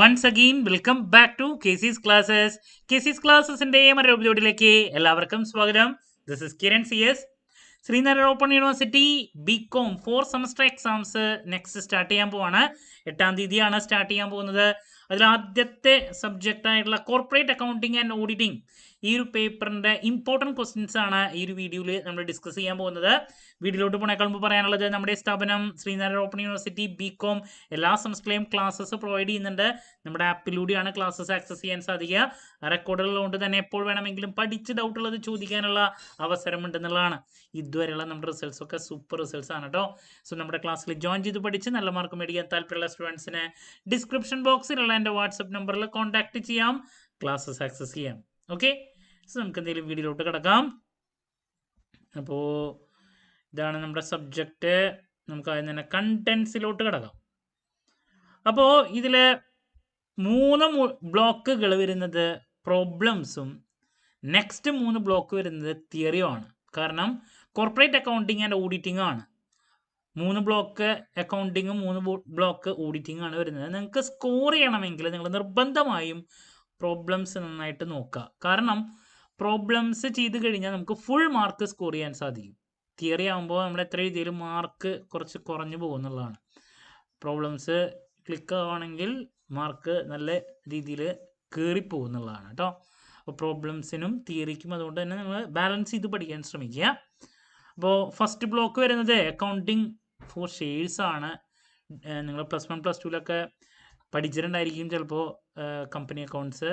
Once again, welcome back to KC's Classes. KC's Classesന്റെ മറ്റൊരു എപ്പിസോഡിലേക്ക് എല്ലാവർക്കും സ്വാഗതം. This is Kiran CS. Sreenarayana open university BCom 4 semester exams next start ചെയ്യാൻ പോവാണ്. 8-ാം തീയതിയാണ് സ്റ്റാർട്ട് ചെയ്യാൻ പോകുന്നത്. അതിൽ ആദ്യത്തെ സബ്ജക്റ്റ് ആയിട്ടുള്ള കോർപ്പറേറ്റ് അക്കൗണ്ടിങ് ആൻഡ് ഓഡിറ്റിംഗ് ഈ ഒരു പേപ്പറിന്റെ ഇമ്പോർട്ടൻറ്റ് ക്വസ്റ്റ്യൻസ് ആണ് ഈ ഒരു വീഡിയോയിൽ നമ്മൾ ഡിസ്കസ് ചെയ്യാൻ പോകുന്നത്. വീഡിയോയിലോട്ട് പോണേക്കാൾ മുമ്പ് പറയാനുള്ളത് നമ്മുടെ സ്ഥാപനം ശ്രീനാരായണ ഓപ്പൺ യൂണിവേഴ്സിറ്റി BCom എല്ലാ സെമസ്റ്ററിലെയും ക്ലാസ്സസ് പ്രൊവൈഡ് ചെയ്യുന്നുണ്ട്. നമ്മുടെ ആപ്പിലൂടെയാണ് ക്ലാസ്സസ് ആക്സസ് ചെയ്യാൻ സാധിക്കുക. റെക്കോർഡുകളുകൊണ്ട് തന്നെ എപ്പോൾ വേണമെങ്കിലും പഠിച്ച് ഡൗട്ട് ഉള്ളത് ചോദിക്കാനുള്ള അവസരമുണ്ടെന്നുള്ളതാണ്. ഇതുവരെയുള്ള നമ്മുടെ റിസൾട്ട്സ് ഒക്കെ സൂപ്പർ റിസൾട്ട്സ് ആണ് കേട്ടോ. സോ നമ്മുടെ ക്ലാസ്സിൽ ജോയിൻ ചെയ്ത് പഠിച്ച് നല്ല മാർക്ക് മേടിക്കാൻ താല്പര്യമുള്ള സ്റ്റുഡൻസിന് ഡിസ്ക്രിപ്ഷൻ ബോക്സിലുള്ള എൻ്റെ വാട്സപ്പ് നമ്പറിൽ കോൺടാക്ട് ചെയ്യാം, ക്ലാസ്സസ് ആക്സസ് ചെയ്യാം. ഓക്കെ, സോ നമുക്ക് എന്തെങ്കിലും വീഡിയോയിലോട്ട് കിടക്കാം. അപ്പോൾ ഇതാണ് നമ്മുടെ സബ്ജക്റ്റ്. നമുക്ക് ആദ്യം തന്നെ കണ്ടൻസിലോട്ട് കിടക്കാം. അപ്പോൾ ഇതിൽ 3 ബ്ലോക്കുകൾ വരുന്നത് പ്രോബ്ലംസും നെക്സ്റ്റ് 3 ബ്ലോക്ക് വരുന്നത് തിയറിയുമാണ്. കാരണം കോർപ്പറേറ്റ് അക്കൗണ്ടിങ് ആൻഡ് ഓഡിറ്റിംഗ് ആണ്. 3 ബ്ലോക്ക് അക്കൗണ്ടിങ്ങും 3 ബ്ലോക്ക് ഓഡിറ്റിംഗ് ആണ് വരുന്നത്. നിങ്ങൾക്ക് സ്കോർ ചെയ്യണമെങ്കിൽ നിങ്ങൾ നിർബന്ധമായും പ്രോബ്ലംസ് നന്നായിട്ട് നോക്കുക. കാരണം പ്രോബ്ലംസ് ചെയ്ത് കഴിഞ്ഞാൽ നമുക്ക് ഫുൾ മാർക്ക് സ്കോർ ചെയ്യാൻ സാധിക്കും. തിയറി ആകുമ്പോൾ നമ്മൾ എത്ര എഴുതിയാലും മാർക്ക് കുറച്ച് കുറഞ്ഞു പോകുന്നുള്ളതാണ്. പ്രോബ്ലംസ് ക്ലിക്ക് ആവുകയാണെങ്കിൽ മാർക്ക് നല്ല രീതിയിൽ കയറിപ്പോകുന്നുള്ളതാണ് കേട്ടോ. അപ്പോൾ പ്രോബ്ലംസിനും തിയറിക്കും അതുകൊണ്ട് തന്നെ നമ്മൾ ബാലൻസ് ചെയ്ത് പഠിക്കാൻ ശ്രമിക്കുക. അപ്പോൾ ഫസ്റ്റ് ബ്ലോക്ക് വരുന്നത് അക്കൗണ്ടിങ് ഫോർ ഷെയർസ് ആണ്. നിങ്ങൾ +1 +2 പഠിച്ചിട്ടുണ്ടായിരിക്കും ചിലപ്പോൾ കമ്പനി അക്കൗണ്ട്സ്.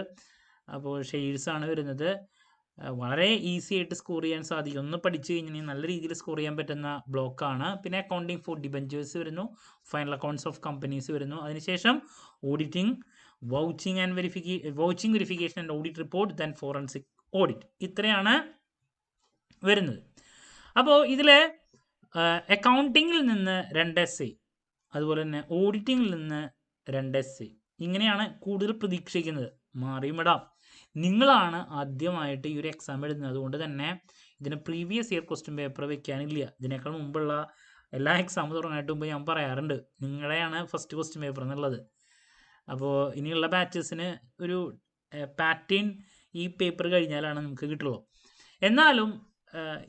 അപ്പോൾ ഷെയർസ് ആണ് വരുന്നത്. വളരെ ഈസി ആയിട്ട് സ്കോർ ചെയ്യാൻ സാധിക്കും. ഒന്ന് പഠിച്ചു കഴിഞ്ഞാൽ നല്ല രീതിയിൽ സ്കോർ ചെയ്യാൻ പറ്റുന്ന ബ്ലോക്കാണ്. പിന്നെ അക്കൗണ്ടിങ് ഫോർ ഡിബഞ്ചേഴ്സ് വരുന്നു, ഫൈനൽ അക്കൗണ്ട്സ് ഓഫ് കമ്പനീസ് വരുന്നു. അതിനുശേഷം auditing, vouching verification and audit report, then forensic audit. ഇത്രയാണ് വരുന്നത്. അപ്പോൾ ഇതിൽ അക്കൗണ്ടിങ്ങിൽ നിന്ന് 2 essay, അതുപോലെ തന്നെ ഓഡിറ്റിങ്ങിൽ നിന്ന് 2 essay, ഇങ്ങനെയാണ് കൂടുതൽ പ്രതീക്ഷിക്കുന്നത്. മാറിയും ഇടാം. നിങ്ങളാണ് ആദ്യമായിട്ട് ഈ ഒരു എക്സാം എഴുതുന്നത്. അതുകൊണ്ട് തന്നെ ഇതിന് പ്രീവിയസ് ഇയർ ക്വസ്റ്റ്യൻ പേപ്പർ വെക്കാനില്ല. ഇതിനേക്കാൾ മുമ്പുള്ള എല്ലാ എക്സാം തുടങ്ങാനായിട്ട് മുമ്പ് ഞാൻ പറയാറുണ്ട് നിങ്ങളെയാണ് ഫസ്റ്റ് ക്വസ്റ്റ്യൻ പേപ്പർ എന്നുള്ളത്. അപ്പോൾ ഇനിയുള്ള ബാച്ചസിന് ഒരു പാറ്റേൺ ഈ പേപ്പർ കഴിഞ്ഞാലാണ് നമുക്ക് കിട്ടുള്ളൂ. എന്നാലും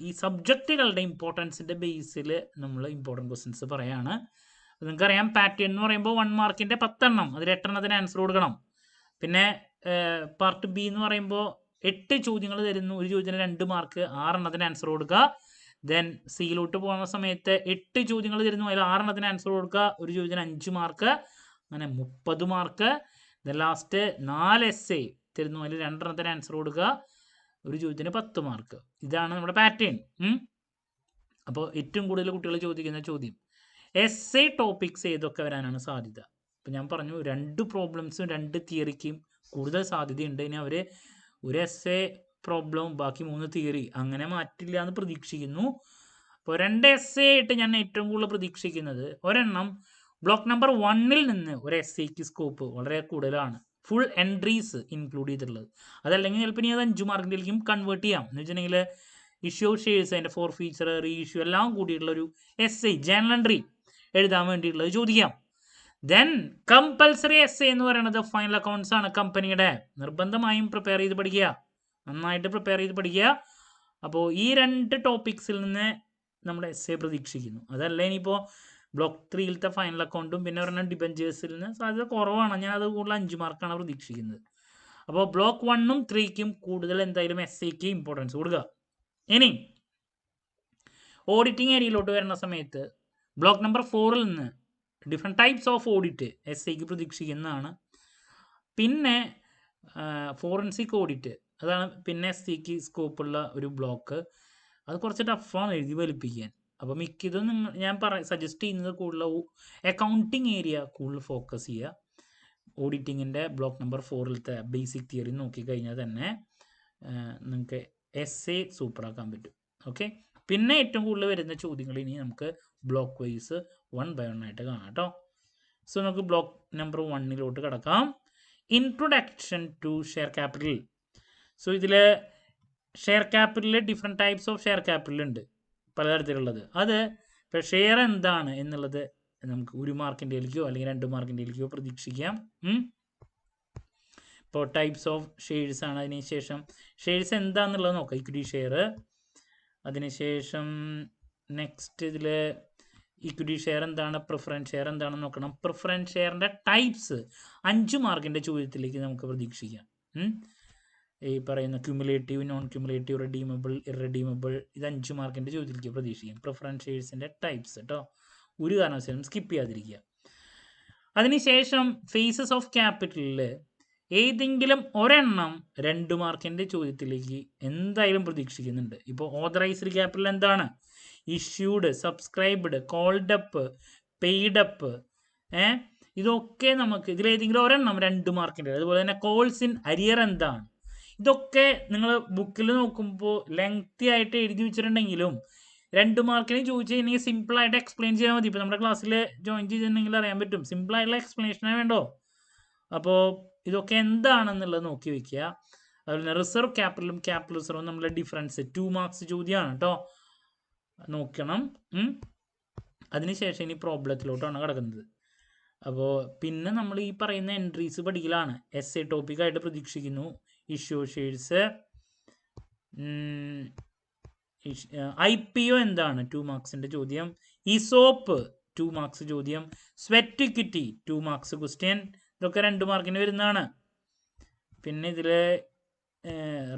ഈ സബ്ജക്റ്റുകളുടെ ഇമ്പോർട്ടൻസിൻ്റെ ബേസിൽ നമ്മൾ ഇമ്പോർട്ടൻറ്റ് ക്വസ്റ്റ്യൻസ് പറയാണ്. നിങ്ങൾക്കറിയാം പാറ്റേൺ എന്ന് പറയുമ്പോൾ 1 മാർക്കിൻ്റെ 10 എണ്ണം, അതിൽ 8 എണ്ണത്തിന് ആൻസർ കൊടുക്കണം. പിന്നെ പാർട്ട് ബി എന്ന് പറയുമ്പോൾ 8 ചോദ്യങ്ങൾ തരുന്നു, ഒരു ചോദ്യത്തിന് 2 മാർക്ക്, 6 എണ്ണത്തിന് ആൻസർ കൊടുക്കുക. ദെൻ സിയിലോട്ട് പോകുന്ന സമയത്ത് 8 ചോദ്യങ്ങൾ തരുന്നു, അതിൽ 6 എണ്ണത്തിന് ആൻസർ കൊടുക്കുക, ഒരു ചോദ്യത്തിന് 5 മാർക്ക്, അങ്ങനെ 30 മാർക്ക്. ദെൻ ലാസ്റ്റ് 4 essay തരുന്നു, അതിൽ 2 എണ്ണത്തിന് ആൻസർ കൊടുക്കുക, ഒരു ചോദ്യത്തിന് 10 മാർക്ക്. ഇതാണ് നമ്മുടെ പാറ്റേൺ. അപ്പോൾ ഏറ്റവും കൂടുതൽ കുട്ടികൾ ചോദിക്കുന്ന ചോദ്യം essay ടോപ്പിക്സ് ഏതൊക്കെ വരാനാണ് സാധ്യത. ഇപ്പം ഞാൻ പറഞ്ഞു 2 പ്രോബ്ലംസും 2 തിയറിക്കും കൂടുതൽ സാധ്യതയുണ്ട്. ഇനി അവർ ഒരു essay പ്രോബ്ലവും ബാക്കി 3 തിയറി അങ്ങനെ മാറ്റില്ല എന്ന് പ്രതീക്ഷിക്കുന്നു. അപ്പോൾ 2 essay ആയിട്ട് ഞാൻ ഏറ്റവും കൂടുതൽ പ്രതീക്ഷിക്കുന്നത്, ഒരെണ്ണം ബ്ലോക്ക് നമ്പർ 1-ൽ നിന്ന് ഒരു essayക്ക് സ്കോപ്പ് വളരെ കൂടുതലാണ്, ഫുൾ എൻട്രീസ് ഇൻക്ലൂഡ് ചെയ്തിട്ടുള്ളത്. അതല്ലെങ്കിൽ ചിലപ്പോൾ ഇനി അത് 5 മാർക്കിൻ്റെയും കൺവേർട്ട് ചെയ്യാം. എന്ന് വെച്ചിട്ടുണ്ടെങ്കിൽ ഇഷ്യൂ ഷെയർസ്, അതിൻ്റെ 4 ഫീച്ചർ, റീ ഇഷ്യൂ എല്ലാം കൂടിയിട്ടുള്ള ഒരു essay ജേണൽ എൻട്രി എഴുതാൻ വേണ്ടിയിട്ടുള്ളത് ചോദിക്കാം. ദെൻ കമ്പൽസറി essay എന്ന് പറയുന്നത് ഫൈനൽ അക്കൗണ്ട്സ് ആണ് കമ്പനിയുടെ. നിർബന്ധമായും പ്രിപ്പയർ ചെയ്ത് പഠിക്കുക, നന്നായിട്ട് പ്രിപ്പയർ ചെയ്ത് പഠിക്കുക. അപ്പോൾ ഈ 2 ടോപ്പിക്സിൽ നിന്ന് നമ്മുടെ essay പ്രതീക്ഷിക്കുന്നു. അതല്ല ഇനിയിപ്പോൾ ബ്ലോക്ക് 3-ലത്തെ ഫൈനൽ അക്കൗണ്ടും പിന്നെ പറഞ്ഞ ഡിബഞ്ചേഴ്സിൽ നിന്ന് സാധ്യത കുറവാണ്. ഞാൻ അത് കൂടുതൽ 5 മാർക്കാണ് പ്രതീക്ഷിക്കുന്നത്. അപ്പോൾ ബ്ലോക്ക് 1-ഉം 3-ക്കും കൂടുതൽ എന്തായാലും essayക്ക് ഇമ്പോർട്ടൻസ് കൊടുക്കുക. ഇനി ഓഡിറ്റിംഗ് ഏരിയയിലോട്ട് വരുന്ന സമയത്ത് ബ്ലോക്ക് നമ്പർ 4-ൽ നിന്ന് ഡിഫറെൻറ്റ് ടൈപ്സ് ഓഫ് ഓഡിറ്റ് essayക്ക് പ്രതീക്ഷിക്കുന്നതാണ്. പിന്നെ ഫോറൻസിക് ഓഡിറ്റ്, അതാണ് പിന്നെ essayക്ക് സ്കോപ്പുള്ള ഒരു ബ്ലോക്ക്. അത് കുറച്ച് ടഫാണ് എഴുതി വലിപ്പിക്കാൻ. അപ്പോൾ മിക്കതും ഞാൻ സജസ്റ്റ് ചെയ്യുന്നത് കൂടുതൽ അക്കൗണ്ടിങ് ഏരിയ കൂടുതൽ ഫോക്കസ് ചെയ്യുക. ഓഡിറ്റിങ്ങിൻ്റെ ബ്ലോക്ക് നമ്പർ 4-ലത്തെ ബേസിക് തിയറി നോക്കിക്കഴിഞ്ഞാൽ തന്നെ നിങ്ങൾക്ക് essay സൂപ്പറാക്കാൻ പറ്റും. ഓക്കെ, പിന്നെ ഏറ്റവും കൂടുതൽ വരുന്ന ചോദ്യങ്ങൾ ഇനി നമുക്ക് ബ്ലോക്ക് വൈസ് 1 by 1 ആയിട്ട് കാണാം കേട്ടോ. സോ നമുക്ക് ബ്ലോക്ക് നമ്പർ 1-ലോട്ട് കിടക്കാം. Introduction to share capital. So ഇതിൽ ഷെയർ ക്യാപിറ്റലിൽ different types of share capital ഉണ്ട്, പലതരത്തിലുള്ളത്. അത് ഇപ്പോൾ ഷെയർ എന്താണ് എന്നുള്ളത് നമുക്ക് 1 മാർക്കിൻ്റെയിലേക്കോ അല്ലെങ്കിൽ 2 മാർക്കിൻ്റെയിലേക്കോ പ്രതീക്ഷിക്കാം. ഇപ്പോൾ ടൈപ്സ് ഓഫ് ഷെയർസ് ആണ്. അതിനുശേഷം ഷെയർസ് എന്താണെന്നുള്ളത് നോക്കാം. ഇക്വിറ്റി ഷെയർ, അതിനുശേഷം നെക്സ്റ്റ് ഇതിൽ ഇക്വിറ്റി ഷെയർ എന്താണ്, പ്രിഫറൻസ് ഷെയർ എന്താണെന്ന് നോക്കണം. പ്രിഫറൻസ് ഷെയറിൻ്റെ ടൈപ്സ് 5 മാർക്കിൻ്റെ ചോദ്യത്തിലേക്ക് നമുക്ക് പ്രതീക്ഷിക്കാം. ഈ പറയുന്ന cumulative, non cumulative, redeemable, irredeemable, ഇത് 5 മാർക്കിൻ്റെ ചോദ്യത്തിലേക്ക് പ്രതീക്ഷിക്കാം. പ്രിഫറൻസ് ഷെയർസിൻ്റെ ടൈപ്സ് കേട്ടോ, ഒരു കാരണവശാലും സ്കിപ്പ് ചെയ്യാതിരിക്കുക. അതിനുശേഷം ഫേസസ് ഓഫ് ക്യാപിറ്റലിൽ ഏതെങ്കിലും ഒരെണ്ണം 2 മാർക്കിൻ്റെ ചോദ്യത്തിലേക്ക് എന്തായാലും പ്രതീക്ഷിക്കുന്നുണ്ട്. ഇപ്പോൾ ഓതറൈസ്ഡ് ക്യാപിറ്റൽ എന്താണ്, issued, subscribed, called up, paid up, ഇതൊക്കെ നമുക്ക് ഇതിലേതെങ്കിലും ഒരെണ്ണം 2 മാർക്കിൻ്റെ. അതുപോലെ തന്നെ കോൾസ് ഇൻ അരിയർ എന്താണ്, ഇതൊക്കെ നിങ്ങൾ ബുക്കിൽ നോക്കുമ്പോൾ ലെങ്തി ആയിട്ട് എഴുതി വെച്ചിട്ടുണ്ടെങ്കിലും 2 മാർക്കിന് ചോദിച്ചു കഴിഞ്ഞാൽ സിമ്പിളായിട്ട് എക്സ്പ്ലെയിൻ ചെയ്യാൻ മതി. ഇപ്പോൾ നമ്മുടെ ക്ലാസ്സിൽ ജോയിൻ ചെയ്തിട്ടുണ്ടെങ്കിൽ അറിയാൻ പറ്റും, സിമ്പിളായിട്ടുള്ള എക്സ്പ്ലനേഷനേ വേണ്ടോ. അപ്പോൾ ഇതൊക്കെ എന്താണെന്നുള്ളത് നോക്കി വയ്ക്കുക. അതുപോലെ തന്നെ റിസർവ് ക്യാപിറ്റലും ക്യാപിറ്റൽ റിസർവും നമ്മളെ ഡിഫറൻസ് 2 മാർക്സ് ചോദ്യമാണ് കേട്ടോ, നോക്കണം. അതിനുശേഷം ഇനി പ്രോബ്ലത്തിലോട്ടാണ് കിടക്കുന്നത്. അപ്പോൾ പിന്നെ നമ്മൾ ഈ പറയുന്ന എൻട്രീസ് പഠിക്കലാണ്. എസ്എ ടോപ്പിക്കായിട്ട് പ്രതീക്ഷിക്കുന്നു. ഇഷ്യൂ ഷെയർസ്, IPO എന്താണ് 2 മാർക്സിൻ്റെ ചോദ്യം, ഇസോപ്പ് 2 മാർക്സ് ചോദ്യം, സ്വെറ്റ് ഇക്വിറ്റി 2 മാർക്സ് ക്വസ്റ്റ്യൻ, ഇതൊക്കെ 2 മാർക്കിന് വരുന്നതാണ്. പിന്നെ ഇതിൽ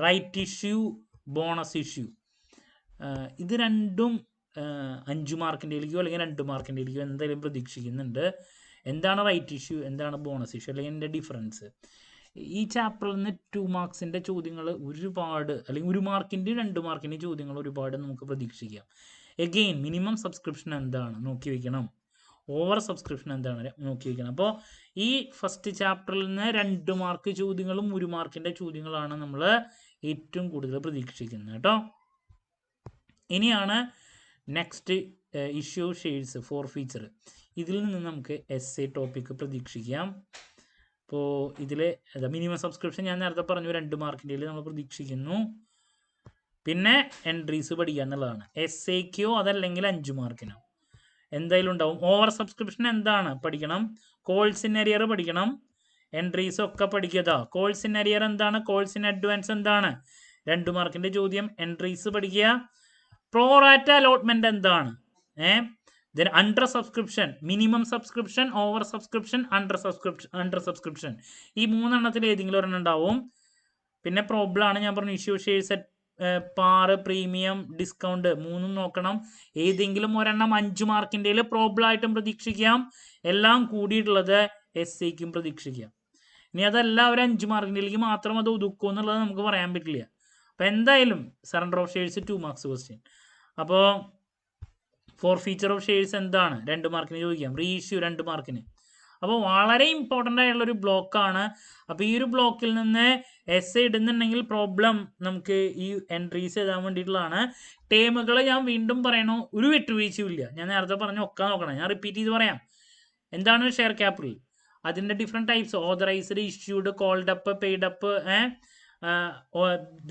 റൈറ്റ് ഇഷ്യൂ, ബോണസ് ഇഷ്യൂ, ഇത് രണ്ടും 5 മാർക്കിൻ്റെയിലേക്കോ അല്ലെങ്കിൽ 2 മാർക്കിൻ്റെയിലേക്കോ എന്തായാലും പ്രതീക്ഷിക്കുന്നുണ്ട്. എന്താണ് റൈറ്റ് ഇഷ്യൂ, എന്താണ് ബോണസ് ഇഷ്യൂ, അല്ലെങ്കിൽ എൻ്റെ ഡിഫറൻസ്. ഈ ചാപ്റ്ററിൽ നിന്ന് 2 മാർക്സിൻ്റെ ചോദ്യങ്ങൾ ഒരുപാട്, അല്ലെങ്കിൽ 1 മാർക്കിൻ്റെ 2 മാർക്കിൻ്റെ ചോദ്യങ്ങൾ ഒരുപാട് നമുക്ക് പ്രതീക്ഷിക്കാം. എഗെയിൻ മിനിമം സബ്സ്ക്രിപ്ഷൻ എന്താണ് നോക്കി വയ്ക്കണം, ഓവർ സബ്സ്ക്രിപ്ഷൻ എന്താണ് നോക്കി വയ്ക്കണം. അപ്പോൾ ഈ ഫസ്റ്റ് ചാപ്റ്ററിൽ നിന്ന് 2 മാർക്ക് ചോദ്യങ്ങളും 1 മാർക്കിൻ്റെ ചോദ്യങ്ങളാണ് നമ്മൾ ഏറ്റവും കൂടുതൽ പ്രതീക്ഷിക്കുന്നത് കേട്ടോ. ഇനിയാണ് നെക്സ്റ്റ് ഇഷ്യൂ ഷെയർസ് 4 ഫീച്ചർ. ഇതിൽ നിന്ന് നമുക്ക് എസ്എ ടോപ്പിക്ക് പ്രതീക്ഷിക്കാം. അപ്പോൾ ഇതിൽ മിനിമം സബ്സ്ക്രിപ്ഷൻ ഞാൻ നേരത്തെ പറഞ്ഞു 2 മാർക്കിൻ്റെ നമ്മൾ പ്രതീക്ഷിക്കുന്നു. പിന്നെ എൻട്രീസ് പഠിക്കുക എന്നുള്ളതാണ്. എസ്എക്കോ അതല്ലെങ്കിൽ 5 മാർക്കിനോ എന്തായാലും ഉണ്ടാവും. ഓവർ സബ്സ്ക്രിപ്ഷൻ എന്താണ് പഠിക്കണം, കോൾസ് ഇൻ അരിയർ പഠിക്കണം, എൻട്രീസ് ഒക്കെ പഠിക്കുക. കോൾസ് ഇൻ അരിയർ എന്താണ്, കോൾസ് ഇൻ അഡ്വാൻസ് എന്താണ്, 2 മാർക്കിൻ്റെ ചോദ്യം. എൻട്രീസ് പഠിക്കുക. പ്രോറാറ്റ അലോട്ട്മെന്റ് എന്താണ്, then under subscription, minimum subscription, over subscription, under subscription, ഈ 3 എണ്ണത്തിൽ ഏതെങ്കിലും ഒരെണ്ണം ഉണ്ടാവും. പിന്നെ പ്രോബ്ലം ആണ് ഞാൻ പറഞ്ഞു, ഇഷ്യൂ ഷെയർസ് പാർ, പ്രീമിയം, ഡിസ്കൗണ്ട്, 3 നോക്കണം. ഏതെങ്കിലും ഒരെണ്ണം 5 മാർക്കിൻ്റെ പ്രോബ്ലം ആയിട്ടും പ്രതീക്ഷിക്കാം. എല്ലാം കൂടിയിട്ടുള്ളത് എസ്എക്കും പ്രതീക്ഷിക്കാം. ഇനി അതല്ല ഒരു 5 മാർക്കിൻ്റെ മാത്രം അത് ഒതുക്കും എന്നുള്ളത് നമുക്ക് പറയാൻ പറ്റില്ല. അപ്പോൾ എന്തായാലും surrender of shares 2 marks question. അപ്പോൾ 4 ഫീച്ചർ ഓഫ് ഷെയർസ് എന്താണ്, 2 മാർക്കിന് ചോദിക്കാം. റീഇഷ്യൂ 2 മാർക്കിന്. അപ്പോൾ വളരെ ഇമ്പോർട്ടൻ്റ് ആയിട്ടുള്ളൊരു ബ്ലോക്കാണ്. അപ്പോൾ ഈ ഒരു ബ്ലോക്കിൽ നിന്ന് എസ് ഇടുന്നുണ്ടെങ്കിൽ പ്രോബ്ലം നമുക്ക് ഈ എൻട്രീസ് എഴുതാൻ വേണ്ടിയിട്ടുള്ളതാണ്. ടേമുകൾ ഞാൻ വീണ്ടും പറയണു, ഒരു വിട്ടുവീഴ്ചയും ഇല്ല. ഞാൻ നേരത്തെ പറഞ്ഞ ഒക്കെ നോക്കണം, ഞാൻ റിപ്പീറ്റ് ചെയ്ത് പറയാം. എന്താണ് ഷെയർ ക്യാപിറ്റൽ, അതിൻ്റെ different types, authorised, issued, called up, paid up,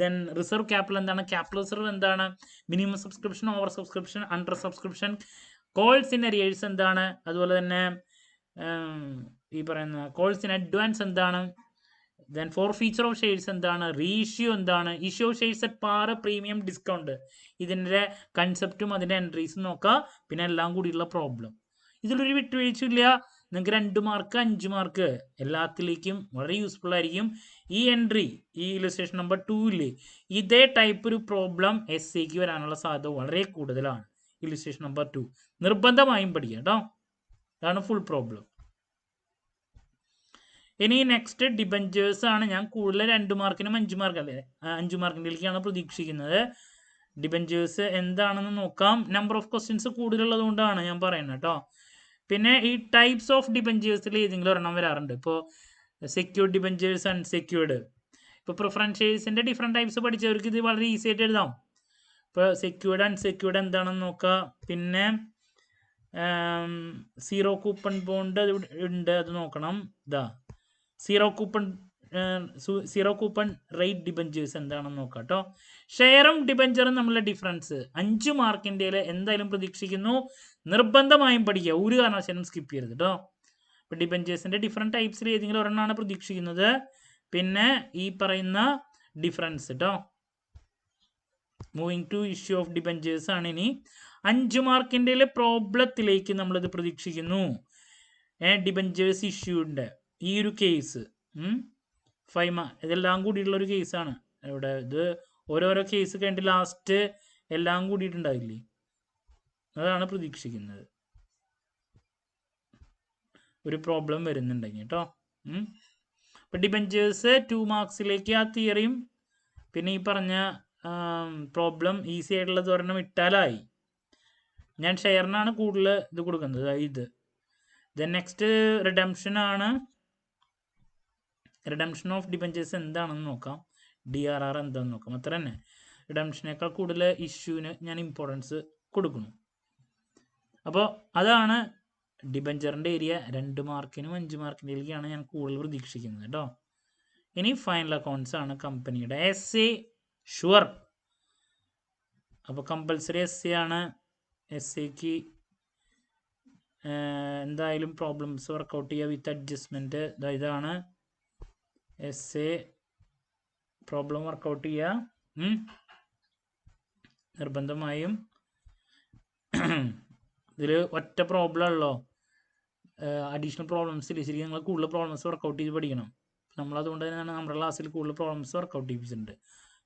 then reserve capital എന്താണ്, ക്യാപിറ്റൽ റിസർവ് എന്താണ്, minimum subscription, over subscription, under subscription, calls in arrears എന്താണ്, അതുപോലെ തന്നെ ഈ പറയുന്ന കോൾസ് ഇൻ അഡ്വാൻസ് എന്താണ്, ദെൻ 4 ഫീച്ചർ ഓഫ് ഷെയർസ് എന്താണ്, റീഇഷ്യൂ എന്താണ്, issue shares at par, premium, discount, ഇതിൻ്റെ കൺസെപ്റ്റും അതിൻ്റെ എൻട്രീസും നോക്കുക. പിന്നെ എല്ലാം കൂടിയുള്ള പ്രോബ്ലം. ഇതിലൊരു വിട്ടുവീഴ്ചയില്ല. നിങ്ങൾക്ക് 2 മാർക്ക് 5 മാർക്ക് എല്ലാത്തിലേക്കും വളരെ യൂസ്ഫുൾ ആയിരിക്കും. ഈ എൻട്രി, ഈ ഇല്ലസ്ട്രേഷൻ നമ്പർ 2 ഇതേ ടൈപ്പ് ഒരു പ്രോബ്ലം എസ്എക്ക് വരാനുള്ള സാധ്യത വളരെ കൂടുതലാണ്. ഇല്ലസ്ട്രേഷൻ നമ്പർ 2 നിർബന്ധമായും പഠിക്കുക കേട്ടോ. അതാണ് ഫുൾ പ്രോബ്ലം. ഇനി നെക്സ്റ്റ് ഡിബഞ്ചേഴ്സ് ആണ്. ഞാൻ കൂടുതൽ 2 മാർക്കിനും 5 മാർക്കല്ലേ 5 മാർക്കിൻ്റെയാണ് പ്രതീക്ഷിക്കുന്നത്. ഡിബഞ്ചേഴ്സ് എന്താണെന്ന് നോക്കാം. നമ്പർ ഓഫ് ക്വസ്റ്റ്യൻസ് കൂടുതലുള്ളത് കൊണ്ടാണ് ഞാൻ പറയുന്നത് കേട്ടോ. പിന്നെ ഈ ടൈപ്സ് ഓഫ് ഡിബഞ്ചേഴ്സിൽ ഏതെങ്കിലും ഒരെണ്ണം വരാറുണ്ട്. ഇപ്പോൾ സെക്യൂർഡ് ഡിബഞ്ചേഴ്സ്, അൺസെക്യൂർഡ്. ഇപ്പോൾ പ്രിഫറൻസ് ഷെയർസിൻ്റെ ഡിഫറെൻറ്റ് ടൈപ്സ് പഠിച്ചവർക്ക് ഇത് വളരെ ഈസി ആയിട്ട് എഴുതാം. ഇപ്പോൾ സെക്യൂർഡ്, അൺസെക്യൂർഡ് എന്താണെന്ന് നോക്കുക. പിന്നെ സീറോ കൂപ്പൺ ബോണ്ട് അത് ഉണ്ട്, അത് നോക്കണം. സീറോ കൂപ്പൺ റേറ്റ് ഡിബഞ്ചേഴ്സ് എന്താണെന്ന് നോക്കാം കേട്ടോ. ഷെയറും ഡിബഞ്ചറും തമ്മിലുള്ള ഡിഫറൻസ് 5 മാർക്കിൻ്റെ എന്തായാലും പ്രതീക്ഷിക്കുന്നു. നിർബന്ധമായും പഠിക്കുക, ഒരു കാരണവശാലും സ്കിപ്പ് ചെയ്യരുത് കേട്ടോ. ഇപ്പോൾ ഡിബഞ്ചേഴ്സിൻ്റെ ഡിഫറെൻറ്റ് ടൈപ്സിൽ ഏതെങ്കിലും ഒരെണ്ണമാണ് പ്രതീക്ഷിക്കുന്നത്. പിന്നെ ഈ പറയുന്ന ഡിഫറൻസ് കേട്ടോ. Moving to issue of debentures ആണ്. ഇനി 5 മാർക്കിൻ്റെ പ്രോബ്ലത്തിലേക്ക് നമ്മളിത് പ്രതീക്ഷിക്കുന്നു. ഡിബഞ്ചേഴ്സ് ഇഷ്യൂൻ്റെ ഈ ഒരു കേസ് 5 ഇതെല്ലാം കൂടിയിട്ടുള്ളൊരു കേസാണ്. ഇവിടെ ഇത് ഓരോരോ കേസ് കഴിഞ്ഞിട്ട് ലാസ്റ്റ് എല്ലാം കൂടിയിട്ടുണ്ടാവില്ലേ, അതാണ് പ്രതീക്ഷിക്കുന്നത്. ഒരു പ്രോബ്ലം വരുന്നുണ്ടെങ്കിൽ കേട്ടോ. അപ്പം ഡിബഞ്ചേഴ്സ് 2 മാർക്സിലേക്ക് ആ തിയറിയും പിന്നെ ഈ പറഞ്ഞ പ്രോബ്ലം ഈസി ആയിട്ടുള്ളത് ഒരെണ്ണം ഇട്ടാലായി. ഞാൻ ഷെയറിനാണ് കൂടുതൽ ഇത് കൊടുക്കുന്നത്. ഇത് ദെൻ നെക്സ്റ്റ് റിഡംഷൻ ആണ്. റിഡംഷൻ ഓഫ് ഡിബഞ്ചേഴ്സ് എന്താണെന്ന് നോക്കാം. DRR എന്താണെന്ന് നോക്കാം. അത്ര തന്നെ. റിഡംഷനേക്കാൾ കൂടുതൽ ഇഷ്യൂവിന് ഞാൻ ഇമ്പോർട്ടൻസ് കൊടുക്കുന്നു. അപ്പോൾ അതാണ് ഡിബഞ്ചറിൻ്റെ ഏരിയ. 2 മാർക്കിനും 5 മാർക്കിൻ്റെയിലേക്കാണ് ഞാൻ കൂടുതൽ പ്രതീക്ഷിക്കുന്നത് കേട്ടോ. ഇനി ഫൈനൽ അക്കൗണ്ട്സ് ആണ് കമ്പനിയുടെ. SA sure. അപ്പോൾ കമ്പൽസറി SA ആണ്. SAക്ക് എന്തായാലും പ്രോബ്ലംസ് വർക്കൗട്ട് ചെയ്യുക വിത്ത് അഡ്ജസ്റ്റ്മെൻറ്റ്. ഇതാണ് SA പ്രോബ്ലം വർക്കൗട്ട് ചെയ്യുക നിർബന്ധമായും. ഇതിൽ ഒറ്റ പ്രോബ്ലം ഉള്ളോ, അഡീഷണൽ പ്രോബ്ലംസ് ഇല്ല. ശരിക്കും നിങ്ങൾ കൂടുതൽ പ്രോബ്ലംസ് വർക്കൗട്ട് ചെയ്ത് പഠിക്കണം. നമ്മളതുകൊണ്ട് തന്നെയാണ് നമ്മുടെ ക്ലാസ്സിൽ കൂടുതൽ പ്രോബ്ലംസ് വർക്കൗട്ട് ചെയ്യിപ്പിച്ചിട്ടുണ്ട്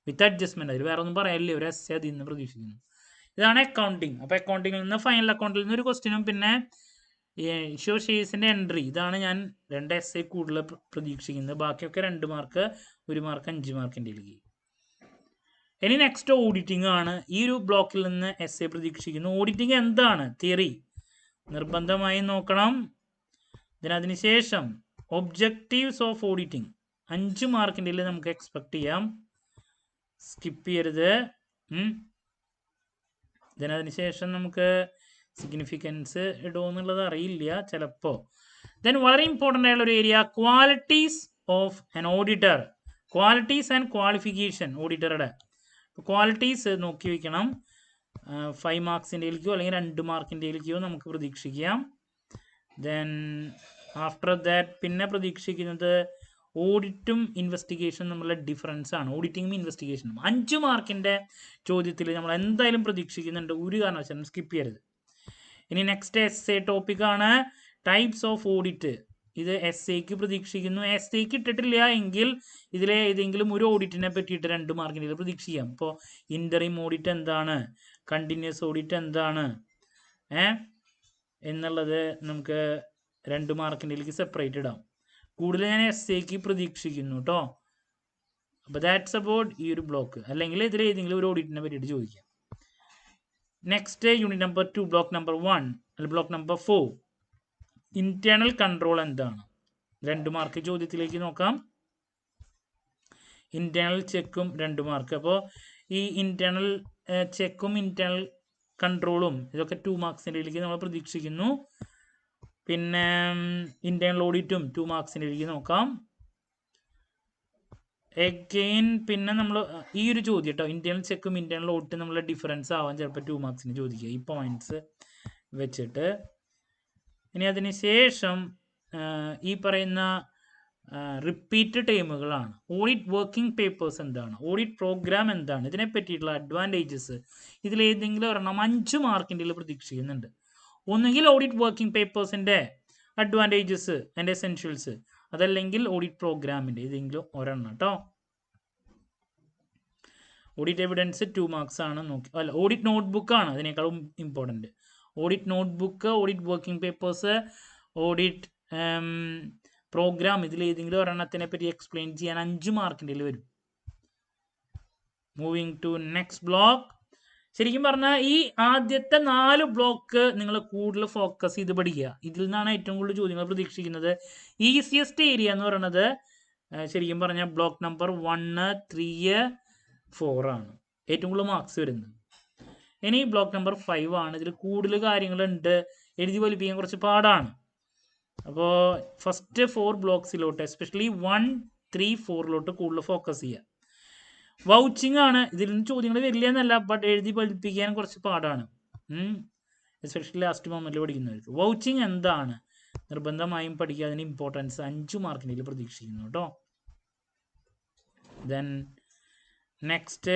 വിത്ത് അഡ്ജസ്റ്റ്മെൻറ്റ്. അതിൽ വേറെ ഒന്നും പറയാനില്ലേ, ഒരു SA അതിൽ നിന്ന് പ്രതീക്ഷിക്കുന്നു. ഇതാണ് അക്കൗണ്ടിങ്. അപ്പോൾ അക്കൗണ്ടിങ്ങിൽ നിന്ന് ഫൈനൽ അക്കൗണ്ടിൽ നിന്ന് ഒരു ക്വസ്റ്റ്യനും പിന്നെ ഇഷ്യൂ ഷെയർസിൻ്റെ എൻട്രി. ഇതാണ് ഞാൻ 2 SA കൂടുതൽ പ്രതീക്ഷിക്കുന്നത്. ബാക്കിയൊക്കെ 2 മാർക്ക്, 1 മാർക്ക്, 5 മാർക്കിൻ്റെ. ഇനി നെക്സ്റ്റ് ഓഡിറ്റിംഗ് ആണ്. ഈ ഒരു ബ്ലോക്കിൽ നിന്ന് SA പ്രതീക്ഷിക്കുന്നു. ഓഡിറ്റിംഗ് എന്താണ്? തിയറി നിർബന്ധമായും നോക്കണം. അതിനുശേഷം ഒബ്ജക്റ്റീവ്സ് ഓഫ് ഓഡിറ്റിംഗ് 5 മാർക്കിൻ്റെ നമുക്ക് എക്സ്പെക്ട് ചെയ്യാം. സ്കിപ്പ് ചെയ്യരുത്. അതിനുശേഷം നമുക്ക് സിഗ്നിഫിക്കൻസ് ഇടുമെന്നുള്ളത് അറിയില്ല ചിലപ്പോൾ. വളരെ ഇമ്പോർട്ടൻ്റ് ആയിട്ടുള്ള ഒരു area qualities of an auditor. Qualities and qualification ഓഡിറ്ററുടെ ക്വാളിറ്റീസ് നോക്കി വയ്ക്കണം. 5 മാർക്സിൻ്റെയിലേക്കോ അല്ലെങ്കിൽ 2 മാർക്കിൻ്റെയിലേക്കോ നമുക്ക് പ്രതീക്ഷിക്കാം. ദെൻ ആഫ്റ്റർ ദാറ്റ് പിന്നെ പ്രതീക്ഷിക്കുന്നത് ഓഡിറ്റും ഇൻവെസ്റ്റിഗേഷനും തമ്മിലുള്ള ഡിഫറൻസ് ആണ്. ഓഡിറ്റിങ്ങും ഇൻവെസ്റ്റിഗേഷനും 5 മാർക്കിൻ്റെ ചോദ്യത്തിൽ നമ്മൾ എന്തായാലും പ്രതീക്ഷിക്കുന്നുണ്ട്. ഒരു കാരണവശാലും സ്കിപ്പ് ചെയ്യരുത്. ഇനി നെക്സ്റ്റ് SA ടോപ്പിക്കാണ് ടൈപ്സ് ഓഫ് ഓഡിറ്റ്. ഇത് SAക്ക് പ്രതീക്ഷിക്കുന്നു. SAക്ക് ഇട്ടിട്ടില്ല എങ്കിൽ ഇതിലെ ഏതെങ്കിലും ഒരു ഓഡിറ്റിനെ പറ്റിയിട്ട് 2 മാർക്കിൻ്റെ പ്രതീക്ഷിക്കാം. ഇപ്പോൾ ഇൻ്ററിം ഓഡിറ്റ് എന്താണ്, കണ്ടിന്യൂസ് ഓഡിറ്റ് എന്താണ് എന്നുള്ളത് നമുക്ക് 2 മാർക്കിൻ്റെ സെപ്പറേറ്റ് ഇടാം. കൂടുതൽ ഞാൻ SAക്ക് പ്രതീക്ഷിക്കുന്നു കേട്ടോ. അപ്പോൾ ദാറ്റ്സ് അബൌട്ട് ഈ ഒരു ബ്ലോക്ക്. അല്ലെങ്കിൽ ഇതിൽ ഏതെങ്കിലും ഒരു ഓഡിറ്റിനെ പറ്റിയിട്ട് ചോദിക്കാം. Next unit number 2 block number 1 അല്ലെങ്കിൽ ബ്ലോക്ക് നമ്പർ 4 ഇന്റേണൽ കൺട്രോൾ എന്താണ്? 2 മാർക്ക് ചോദ്യത്തിലേക്ക് നോക്കാം. ഇന്റേണൽ ചെക്കും 2 മാർക്ക്. അപ്പോൾ ഈ ഇന്റേണൽ ചെക്കും ഇന്റേണൽ കൺട്രോളും ഇതൊക്കെ 2 മാർക്സിൻ്റെയിലേക്ക് നമ്മൾ പ്രതീക്ഷിക്കുന്നു. പിന്നെ ഇന്റേണൽ ഓഡിറ്റും 2 മാർക്സിൻ്റെയിലേക്ക് നോക്കാം. എഗെയിൻ പിന്നെ നമ്മൾ ഈ ഒരു ചോദ്യം കേട്ടോ, ഇന്റേണൽ ചെക്കും ഇന്റേണൽ ഓഡിറ്റും നമ്മളുടെ ഡിഫറൻസ് ആവാൻ ചിലപ്പോൾ 2 മാർക്സിന് ചോദിക്കുക ഈ പോയിന്റ്സ് വെച്ചിട്ട്. ഇനി അതിന് ശേഷം ഈ പറയുന്ന റിപ്പീറ്റ് ടൈമുകളാണ്. ഓഡിറ്റ് വർക്കിംഗ് പേപ്പേഴ്സ് എന്താണ്, ഓഡിറ്റ് പ്രോഗ്രാം എന്താണ്, ഇതിനെ പറ്റിയിട്ടുള്ള അഡ്വാൻറ്റേജസ് ഇതിലേതെങ്കിലും ഒരെണ്ണം 5 മാർക്കിൻ്റെ പ്രതീക്ഷിക്കുന്നുണ്ട്. ഒന്നുകിൽ ഓഡിറ്റ് വർക്കിംഗ് പേപ്പേഴ്സിൻ്റെ അഡ്വാൻറ്റേജസ് ആൻഡ് എസെൻഷ്യൽസ്, അതല്ലെങ്കിൽ ഓഡിറ്റ് പ്രോഗ്രാമിൻ്റെ ഏതെങ്കിലും ഒരെണ്ണം കേട്ടോ. ഓഡിറ്റ് എവിഡൻസ് 2 മാർക്സ് ആണ്. നോക്കി അല്ല, ഓഡിറ്റ് നോട്ട്ബുക്കാണ് അതിനേക്കാളും important. Audit notebook, audit working papers, audit programme ഇതിലേതെങ്കിലും ഒരെണ്ണത്തിനെ പറ്റി എക്സ്പ്ലെയിൻ ചെയ്യാൻ 5 മാർക്കിൻ്റെ വരും. Moving to next block. ശരിക്കും പറഞ്ഞാൽ ഈ ആദ്യത്തെ 4 ബ്ലോക്ക് നിങ്ങൾ കൂടുതൽ ഫോക്കസ് ചെയ്ത് പഠിക്കുക. ഇതിൽ നിന്നാണ് ഏറ്റവും കൂടുതൽ ചോദ്യങ്ങൾ പ്രതീക്ഷിക്കുന്നത്. ഈസിയസ്റ്റ് ഏരിയ എന്ന് പറയുന്നത് ശരിക്കും പറഞ്ഞാൽ ബ്ലോക്ക് നമ്പർ 1, 3, 4 ആണ് ഏറ്റവും കൂടുതൽ മാർക്സ് വരുന്നത്. ഇനി ബ്ലോക്ക് നമ്പർ 5 ആണ്. ഇതിൽ കൂടുതൽ കാര്യങ്ങളുണ്ട്, എഴുതി വലിപ്പിക്കാൻ കുറച്ച് പാടാണ്. അപ്പോൾ ഫസ്റ്റ് 4 ബ്ലോക്സിലോട്ട് എസ്പെഷ്യലി 1, 3, 4 കൂടുതൽ ഫോക്കസ് ചെയ്യുക. വൗച്ചിങ് ആണ്. ഇതിൽ നിന്ന് ചോദ്യങ്ങൾ വരില്ല എന്നല്ല, ബട്ട് എഴുതി പഠിപ്പിക്കാൻ കുറച്ച് പാടാണ്, എസ്പെഷ്യലി ലാസ്റ്റ് മൊമെന്റിൽ പഠിക്കുന്നവർക്ക്. വൗച്ചിങ് എന്താണ് നിർബന്ധമായും പഠിക്കുക. അതിന് ഇമ്പോർട്ടൻസ് 5 മാർക്കിൻ്റെ പ്രതീക്ഷിക്കുന്നു കേട്ടോ. ദെൻ നെക്സ്റ്റ്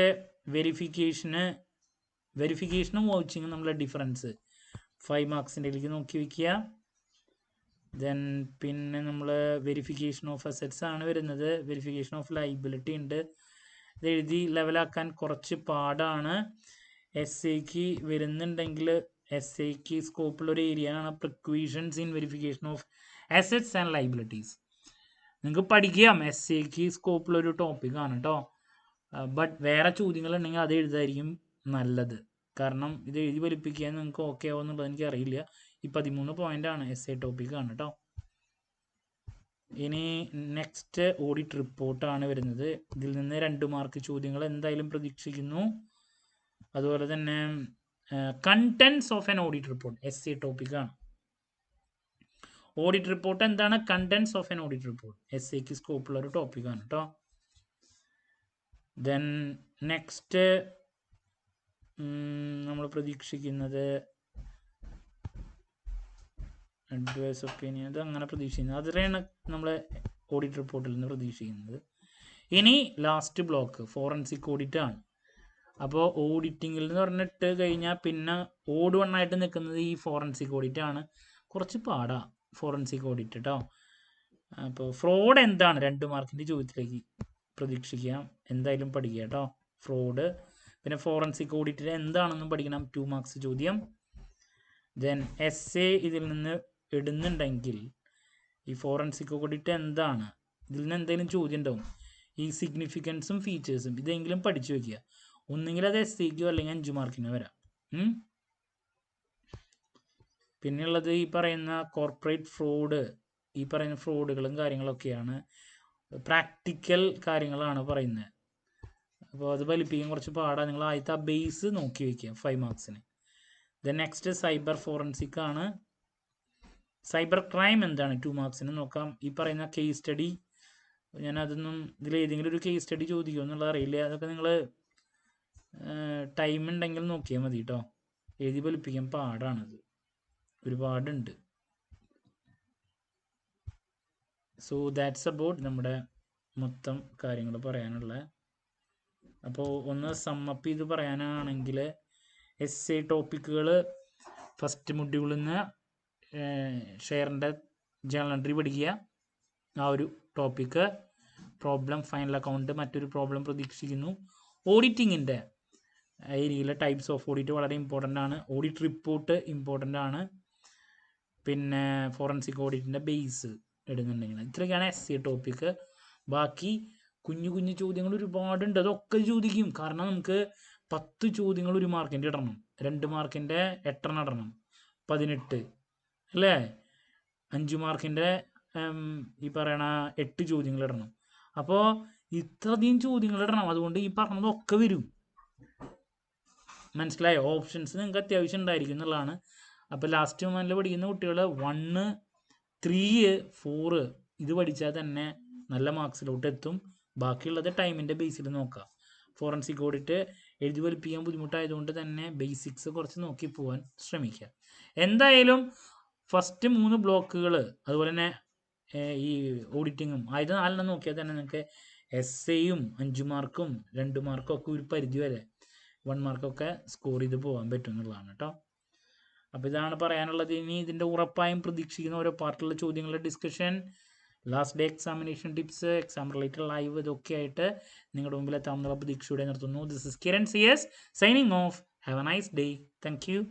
വെരിഫിക്കേഷനും വൗച്ചിങ്ങും നമ്മളെ ഡിഫറൻസ് 5 മാർക്സിൻ്റെയിലേക്ക് നോക്കി വയ്ക്കുക. ദെൻ പിന്നെ നമ്മൾ വെരിഫിക്കേഷൻ ഓഫ് അസറ്റ്സ് ആണ് വരുന്നത്. വെരിഫിക്കേഷൻ ഓഫ് ലൈബിലിറ്റി ഉണ്ട്. ഇത് എഴുതി ലെവലാക്കാൻ കുറച്ച് പാടാണ്. എസ് എക്ക് വരുന്നുണ്ടെങ്കിൽ എസ് എക്ക് സ്കോപ്പുള്ളൊരു ഏരിയ ആണ് precautions in verification of assets and liabilities. നിങ്ങൾക്ക് പഠിക്കാം, എസ് എക്ക് സ്കോപ്പുള്ളൊരു ടോപ്പിക്കാണ് കേട്ടോ. ബട്ട് വേറെ ചോദ്യങ്ങളുണ്ടെങ്കിൽ അത് എഴുതായിരിക്കും നല്ലത്. കാരണം ഇത് എഴുതി ഫലിപ്പിക്കാൻ നിങ്ങൾക്ക് ഓക്കെ ആവുമെന്നുള്ളത് എനിക്ക് അറിയില്ല. ഈ 13 പോയിൻ്റാണ് എസ് എ ടോപ്പിക്കാണ് കേട്ടോ. ഇനി നെക്സ്റ്റ് ഓഡിറ്റ് റിപ്പോർട്ടാണ് വരുന്നത്. ഇതിൽ നിന്ന് 2 മാർക്ക് ചോദ്യങ്ങൾ എന്തായാലും പ്രതീക്ഷിക്കുന്നു. അതുപോലെ തന്നെ contents of an audit report is a ടോപ്പിക്കാണ്. ഓഡിറ്റ് റിപ്പോർട്ട് എന്താണ്? Contents of an audit report is എക്ക് സ്കോപ്പുള്ള ഒരു ടോപ്പിക്കാണ് കേട്ടോ. ദെൻ നെക്സ്റ്റ് നമ്മൾ പ്രതീക്ഷിക്കുന്നത് അഡ്വൈസ് ഒപ്പീനിയൻ, അത് അങ്ങനെ പ്രതീക്ഷിക്കുന്നത് അതിലാണ് നമ്മൾ ഓഡിറ്റ് റിപ്പോർട്ടിൽ നിന്ന് പ്രതീക്ഷിക്കുന്നത്. ഇനി ലാസ്റ്റ് ബ്ലോക്ക് ഫോറൻസിക് ഓഡിറ്റ് ആണ്. അപ്പോൾ ഓഡിറ്റിങ്ങിൽ എന്ന് പറഞ്ഞിട്ട് കഴിഞ്ഞാൽ പിന്നെ ഓഡ് വണ്ണായിട്ട് നിൽക്കുന്നത് ഈ ഫോറൻസിക് ഓഡിറ്റ് ആണ്. കുറച്ച് പാടാ ഫോറൻസിക് ഓഡിറ്റ് കേട്ടോ. അപ്പോൾ ഫ്രോഡ് എന്താണ് 2 മാർക്കിൻ്റെ ചോദ്യത്തിലേക്ക് പ്രതീക്ഷിക്കാം. എന്തായാലും പഠിക്കുക കേട്ടോ ഫ്രോഡ്. പിന്നെ ഫോറൻസിക് ഓഡിറ്റിൽ എന്താണെന്നും പഠിക്കണം, 2 മാർക്സ് ചോദ്യം. ദെൻ എസ് എ ഇതിൽ നിന്ന് ഇടുന്നുണ്ടെങ്കിൽ ഈ ഫോറൻസിക് ഓഡിറ്റ് എന്താണ്, ഇതിൽ നിന്ന് എന്തെങ്കിലും ചോദ്യം ഉണ്ടാവും. ഈ സിഗ്നിഫിക്കൻസും ഫീച്ചേഴ്സും ഇതെങ്കിലും പഠിച്ചു വയ്ക്കുക. ഒന്നുകിൽ അത് എസ് സിക്കോ അല്ലെങ്കിൽ 5 മാർക്കിനോ വരാം. പിന്നെയുള്ളത് ഈ പറയുന്ന കോർപ്പറേറ്റ് ഫ്രോഡ്, ഈ പറയുന്ന ഫ്രോഡുകളും കാര്യങ്ങളൊക്കെയാണ്. പ്രാക്ടിക്കൽ കാര്യങ്ങളാണ് പറയുന്നത്. അപ്പോൾ അത് ഫലിപ്പിക്കാൻ കുറച്ച് പാടാണ്. നിങ്ങൾ ആദ്യത്തെ ആ ബേസ് നോക്കി വയ്ക്കുക 5 മാർക്സിന്. ദെൻ നെക്സ്റ്റ് സൈബർ ഫോറൻസിക് ആണ്. സൈബർ ക്രൈം എന്താണ് 2 മാർക്സിന് നോക്കാം. ഈ പറയുന്ന കേസ് സ്റ്റഡി, ഞാൻ അതൊന്നും ഇതിൽ ഏതെങ്കിലും ഒരു കേസ് സ്റ്റഡി ചോദിക്കുമോ എന്നുള്ളത് അറിയില്ല. അതൊക്കെ നിങ്ങൾ ടൈം ഉണ്ടെങ്കിൽ നോക്കിയാൽ മതി കേട്ടോ. എഴുതി ഫലിപ്പിക്കാൻ പാടാണത്, ഒരുപാടുണ്ട്. സോ ദാറ്റ്സ് അബൌട്ട് നമ്മുടെ മൊത്തം കാര്യങ്ങൾ പറയാനുള്ള. അപ്പോൾ ഒന്ന് സമ്മപ്പ് ചെയ്ത് പറയാനാണെങ്കിൽ എസ് എ ടോപ്പിക്കുകൾ ഫസ്റ്റ് മൊഡ്യൂളിൽ നിന്ന് ഷെയറിൻ്റെ ജേണൽ എൻട്രി പഠിക്കുക, ആ ഒരു ടോപ്പിക്ക്. പ്രോബ്ലം ഫൈനൽ അക്കൗണ്ട് മറ്റൊരു പ്രോബ്ലം പ്രതീക്ഷിക്കുന്നു. ഓഡിറ്റിങ്ങിൻ്റെ ഏരിയയിലെ ടൈപ്സ് ഓഫ് ഓഡിറ്റ് വളരെ ഇമ്പോർട്ടൻ്റ് ആണ്. ഓഡിറ്റ് റിപ്പോർട്ട് ഇമ്പോർട്ടൻ്റ് ആണ്. പിന്നെ ഫോറൻസിക് ഓഡിറ്റിൻ്റെ ബേസ് ഇടുന്നുണ്ടെങ്കിൽ ഇത്രയൊക്കെയാണ് എസ് സി ടോപ്പിക്ക്. ബാക്കി കുഞ്ഞു കുഞ്ഞു ചോദ്യങ്ങൾ ഒരുപാടുണ്ട്, അതൊക്കെ ചോദിക്കും. കാരണം നമുക്ക് 10 ചോദ്യങ്ങൾ 1 മാർക്കിൻ്റെ ഇടണം, 2 മാർക്കിൻ്റെ 8 ഇടണം, 18 അല്ലേ, 5 മാർക്കിൻ്റെ ഈ പറയണ 8 ചോദ്യങ്ങൾ ഇടണം. അപ്പോൾ ഇത്രയധികം ചോദ്യങ്ങൾ ഇടണം. അതുകൊണ്ട് ഈ പറഞ്ഞതൊക്കെ വരും, മനസ്സിലായോ? ഓപ്ഷൻസ് നിങ്ങൾക്ക് അത്യാവശ്യം ഉണ്ടായിരിക്കും എന്നുള്ളതാണ്. അപ്പോൾ ലാസ്റ്റ് മൊമെൻറ്റിൽ പഠിക്കുന്ന കുട്ടികൾ 1, 3, 4 ഇത് പഠിച്ചാൽ തന്നെ നല്ല മാർക്സിലോട്ട് എത്തും. ബാക്കിയുള്ളത് ടൈമിൻ്റെ ബേസിൽ നോക്കാം. ഫോറൻസിക് ഓഡിറ്റ് എഴുതി ഫലിപ്പിക്കാൻ ബുദ്ധിമുട്ടായതുകൊണ്ട് തന്നെ ബേസിക്സ് കുറച്ച് നോക്കി പോകാൻ ശ്രമിക്കുക. എന്തായാലും ഫസ്റ്റ് 3 ബ്ലോക്കുകൾ അതുപോലെ തന്നെ ഈ ഓഡിറ്റിങ്ങും ആദ്യത്തെ 4 നോക്കിയാൽ തന്നെ നിങ്ങൾക്ക് എസ് എയും 5 മാർക്കും 2 മാർക്കും ഒക്കെ ഒരു പരിധി വരെ 1 മാർക്കൊക്കെ സ്കോർ ചെയ്ത് പോകാൻ പറ്റും എന്നുള്ളതാണ് കേട്ടോ. അപ്പോൾ ഇതാണ് പറയാനുള്ളത്. ഇനി ഇതിൻ്റെ ഉറപ്പായും പ്രതീക്ഷിക്കുന്ന ഓരോ പാർട്ടിലുള്ള ചോദ്യങ്ങളുടെ discussion, last day examination tips, exam related live, ഇതൊക്കെ ആയിട്ട് നിങ്ങളുടെ മുമ്പിൽ എത്താമെന്നുള്ള പ്രതീക്ഷയോടെ നിർത്തുന്നു. This is Kiran CS signing off. Have a nice day. Thank U.